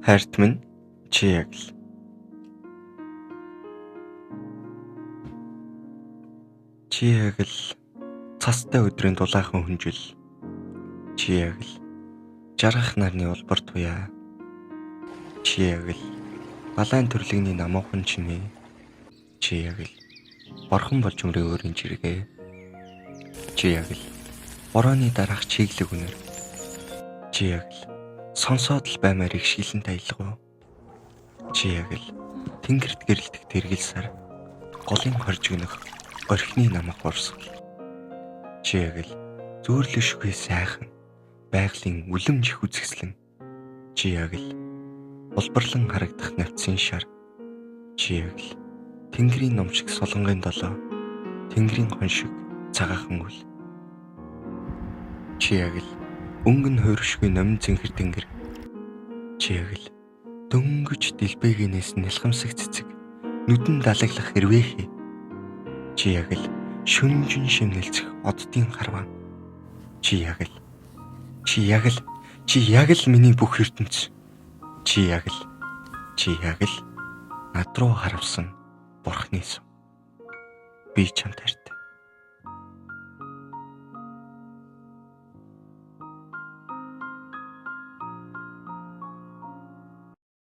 Хайрт минь чи яг л цастай өдрийн дулаахан хүнжил. Чи яг л жаргах нарны улбар туяа. Чи яг л балайн төрлөгийн намуухан чинээ. Чи яг л борхон болж өмрийн өөрийн жиргээ. Чи яг л борооны дараах чиглэг үнэр. Чи яг л сонсоод л баймаар игшгэлэн таялгав. Чи яг л тэнгэрт гэрэлтэх тэргэл сар голын хорж өгнөх орхины намах урсгал. Чи яг л зөөрлөшгүй сайхан байгалийн үлэмжих үзэсгэлэн. Чи яг л улбарлан харагдах навцын шар. Чи яг л тэнгэрийн ном шиг солонгын долоо, тэнгэрийн хон шиг цагаахан үл. Чи яг л өнгөн хууршгүй номин цэнхэр тэнгэр. Чи яг л дөнгөж дэлбэгэнээс нэлхамсаг цэцэг нүдэн далаглах хэрвээхээ. Чи яг л шүнжин шимнэлцэх оддын харваа. Чи яг л миний бүх ертөнц. Чи яг л над руу харавсан бурхны сүм. Би чамд хайртай.